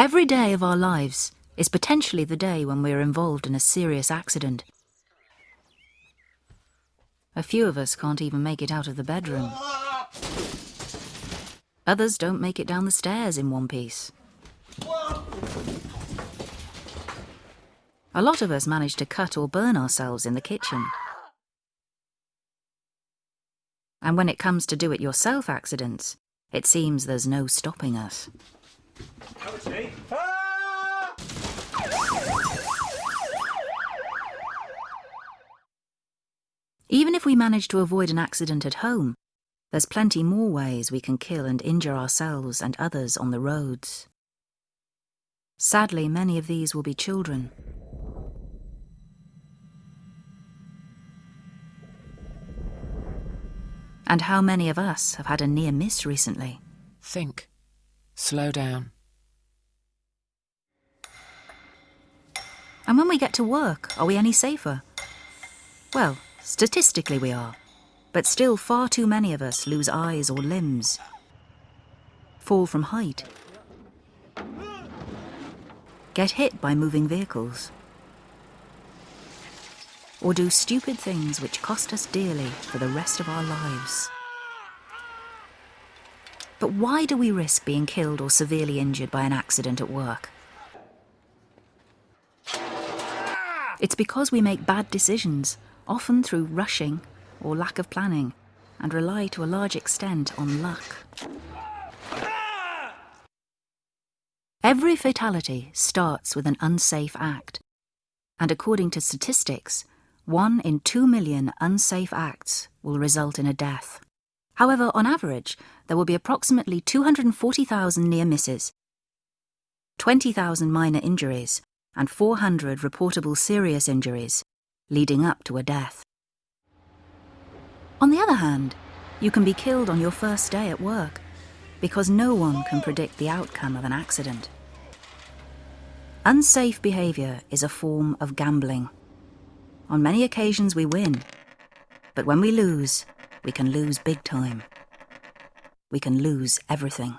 Every day of our lives is potentially the day when we are involved in a serious accident. A few of us can't even make it out of the bedroom. Others don't make it down the stairs in one piece. A lot of us manage to cut or burn ourselves in the kitchen. And when it comes to do-it-yourself accidents, it seems there's no stopping us. Even if we manage to avoid an accident at home, there's plenty more ways we can kill and injure ourselves and others on the roads. Sadly, many of these will be children. And how many of us have had a near miss recently? Think. Slow down. And when we get to work, are we any safer? Well, statistically we are, but still far too many of us lose eyes or limbs, fall from height, get hit by moving vehicles, or do stupid things which cost us dearly for the rest of our lives. But why do we risk being killed or severely injured by an accident at work? It's because we make bad decisions, often through rushing or lack of planning, and rely to a large extent on luck. Every fatality starts with an unsafe act, and according to statistics, 1 in 2 million unsafe acts will result in a death. However, on average, there will be approximately 240,000 near misses, 20,000 minor injuries, and 400 reportable serious injuries, leading up to a death. On the other hand, you can be killed on your first day at work, because no one can predict the outcome of an accident. Unsafe behaviour is a form of gambling. On many occasions we win, but when we lose, we can lose big time. We can lose everything.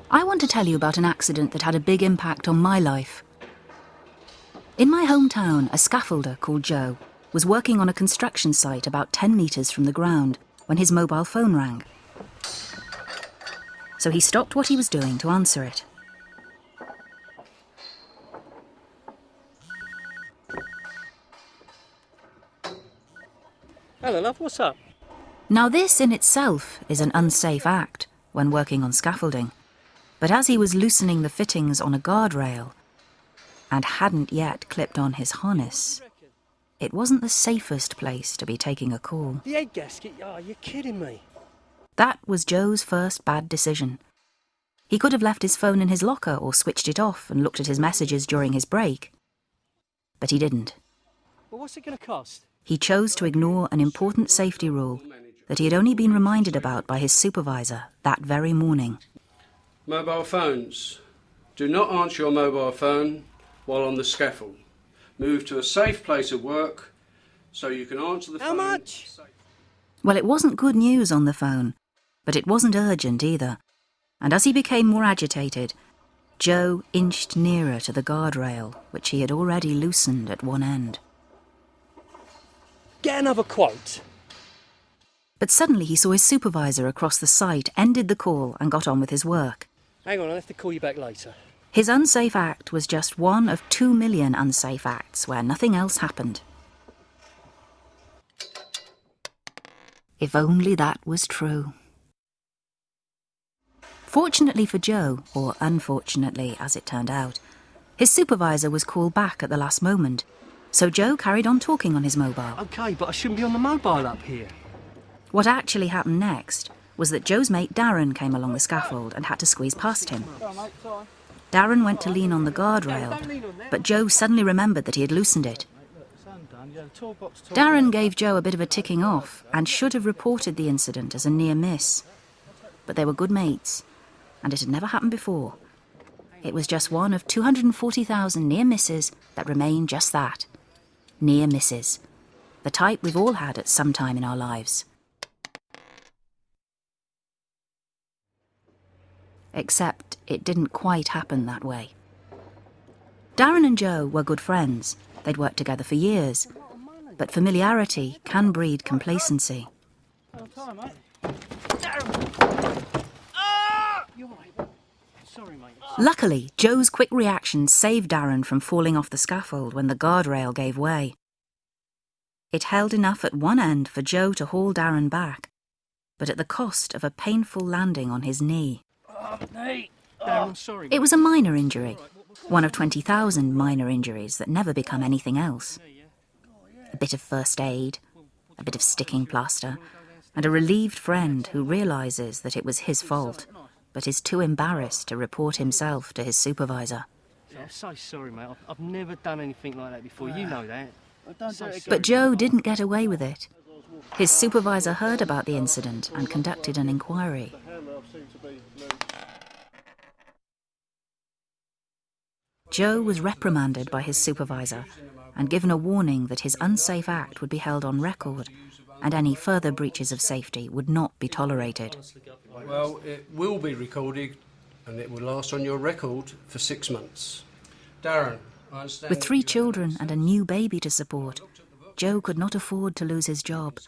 I want to tell you about an accident that had a big impact on my life. In my hometown, a scaffolder called Joe was working on a construction site about 10 metres from the ground when his mobile phone rang. So he stopped what he was doing to answer it. Hello, love, what's up? Now this in itself is an unsafe act when working on scaffolding, but as he was loosening the fittings on a guardrail and hadn't yet clipped on his harness, it wasn't the safest place to be taking a call. The egg gasket? Oh, you're kidding me. That was Joe's first bad decision. He could have left his phone in his locker or switched it off and looked at his messages during his break, but he didn't. Well, what's it going to cost? He chose to ignore an important safety rule that he had only been reminded about by his supervisor that very morning. Mobile phones. Do not answer your mobile phone while on the scaffold. Move to a safe place of work so you can answer the phone. How much? Well, it wasn't good news on the phone, but it wasn't urgent either. And as he became more agitated, Joe inched nearer to the guardrail, which he had already loosened at one end. Get another quote. But suddenly he saw his supervisor across the site, ended the call and got on with his work. Hang on, I'll have to call you back later. His unsafe act was just one of 2 million unsafe acts where nothing else happened. If only that was true. Fortunately for Joe, or unfortunately as it turned out, his supervisor was called back at the last moment, so Joe carried on talking on his mobile. OK, but I shouldn't be on the mobile up here. What actually happened next was that Joe's mate Darren came along the scaffold and had to squeeze past him. Darren went to lean on the guardrail, but Joe suddenly remembered that he had loosened it. Darren gave Joe a bit of a ticking off and should have reported the incident as a near miss. But they were good mates, and it had never happened before. It was just one of 240,000 near misses that remain just that. Near misses. The type we've all had at some time in our lives. except it didn't quite happen that way. Darren and Joe were good friends. They'd worked together for years. But familiarity can breed complacency. Luckily, Joe's quick reaction saved Darren from falling off the scaffold when the guardrail gave way. It held enough at one end for Joe to haul Darren back, but at the cost of a painful landing on his knee. Darren, I'm sorry. It was a minor injury, one of 20,000 minor injuries that never become anything else. A bit of first aid, a bit of sticking plaster, and a relieved friend who realises that it was his fault, but is too embarrassed to report himself to his supervisor. I'm so sorry, mate. I've never done anything like that before. You know that. But Joe didn't get away with it. His supervisor heard about the incident and conducted an inquiry. Joe was reprimanded by his supervisor and given a warning that his unsafe act would be held on record and any further breaches of safety would not be tolerated. Well, it will be recorded and it will last on your record for 6 months. Darren, I understand... With 3 children and a new baby to support, Joe could not afford to lose his job.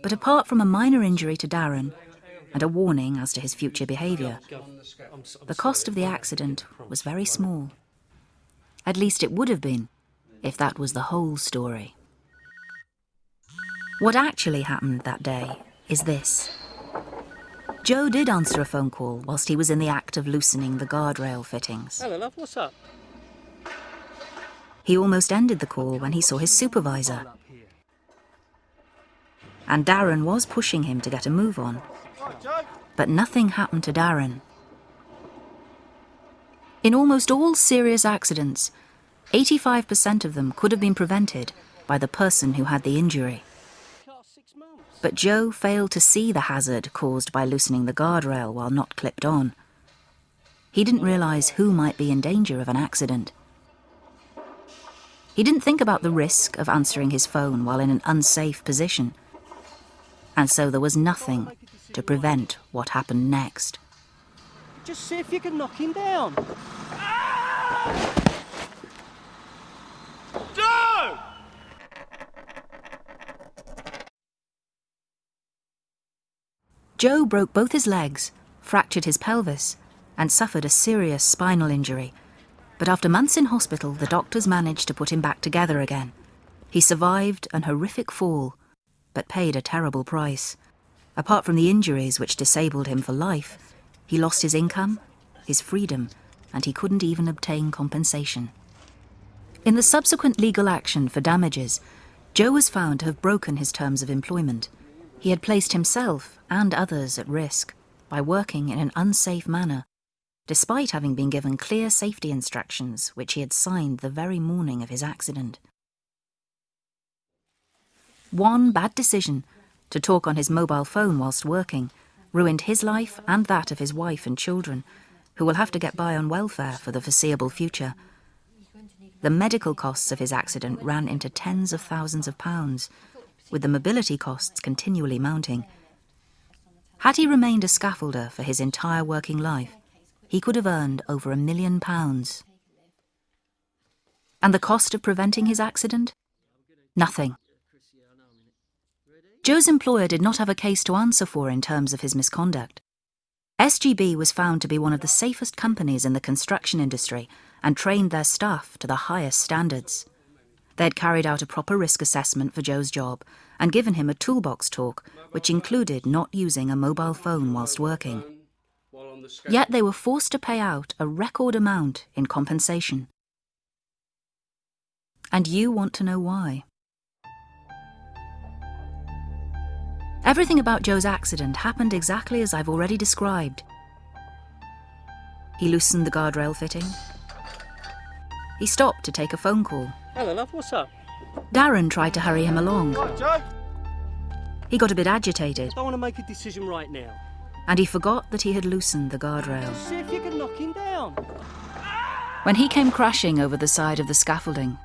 But apart from a minor injury to Darren and a warning as to his future behaviour, the cost of the accident was very small. At least it would have been, if that was the whole story. What actually happened that day is this. Joe did answer a phone call whilst he was in the act of loosening the guardrail fittings. Hello, love. What's up? He almost ended the call when he saw his supervisor. And Darren was pushing him to get a move on. But nothing happened to Darren. In almost all serious accidents, 85% of them could have been prevented by the person who had the injury. But Joe failed to see the hazard caused by loosening the guardrail while not clipped on. He didn't realise who might be in danger of an accident. He didn't think about the risk of answering his phone while in an unsafe position. And so there was nothing to prevent what happened next. Just see if you can knock him down. Joe! Joe broke both his legs, fractured his pelvis, and suffered a serious spinal injury. But after months in hospital, the doctors managed to put him back together again. He survived an horrific fall, but paid a terrible price. Apart from the injuries which disabled him for life, he lost his income, his freedom, and he couldn't even obtain compensation. In the subsequent legal action for damages, Joe was found to have broken his terms of employment. He had placed himself and others at risk by working in an unsafe manner, despite having been given clear safety instructions which he had signed the very morning of his accident. One bad decision, to talk on his mobile phone whilst working, ruined his life and that of his wife and children, who will have to get by on welfare for the foreseeable future. The medical costs of his accident ran into tens of thousands of pounds, with the mobility costs continually mounting. Had he remained a scaffolder for his entire working life, he could have earned over £1 million. And the cost of preventing his accident? Nothing. Joe's employer did not have a case to answer for in terms of his misconduct. SGB was found to be one of the safest companies in the construction industry and trained their staff to the highest standards. They had carried out a proper risk assessment for Joe's job and given him a toolbox talk, which included not using a mobile phone whilst working. Yet they were forced to pay out a record amount in compensation. And you want to know why? Everything about Joe's accident happened exactly as I've already described. He loosened the guardrail fitting. He stopped to take a phone call. Hello, love. What's up? Darren tried to hurry him along. Right, Joe? He got a bit agitated, I don't want to make a decision right now. and he forgot that he had loosened the guardrail. See if you can knock him down. When he came crashing over the side of the scaffolding,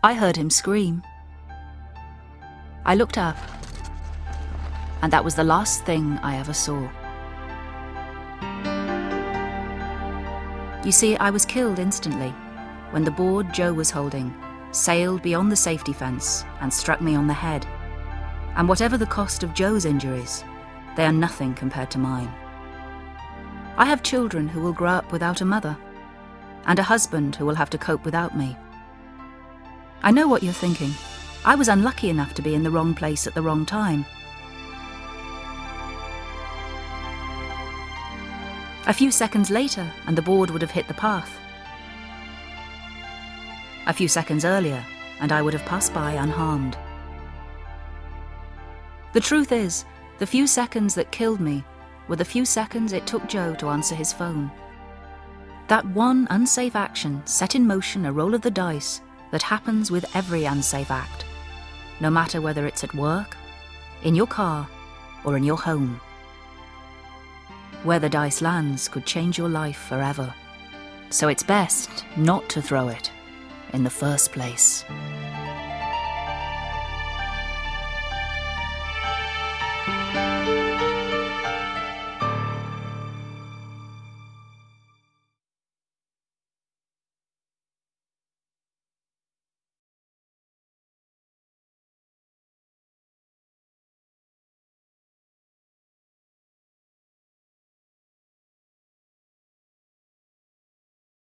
I heard him scream. I looked up, and that was the last thing I ever saw. You see, I was killed instantly when the board Joe was holding sailed beyond the safety fence and struck me on the head. And whatever the cost of Joe's injuries, they are nothing compared to mine. I have children who will grow up without a mother, and a husband who will have to cope without me. I know what you're thinking. I was unlucky enough to be in the wrong place at the wrong time. A few seconds later, and the board would have hit the path. A few seconds earlier, and I would have passed by unharmed. The truth is, the few seconds that killed me were the few seconds it took Joe to answer his phone. That one unsafe action set in motion a roll of the dice that happens with every unsafe act, no matter whether it's at work, in your car, or in your home. Where the dice lands could change your life forever. So it's best not to throw it in the first place.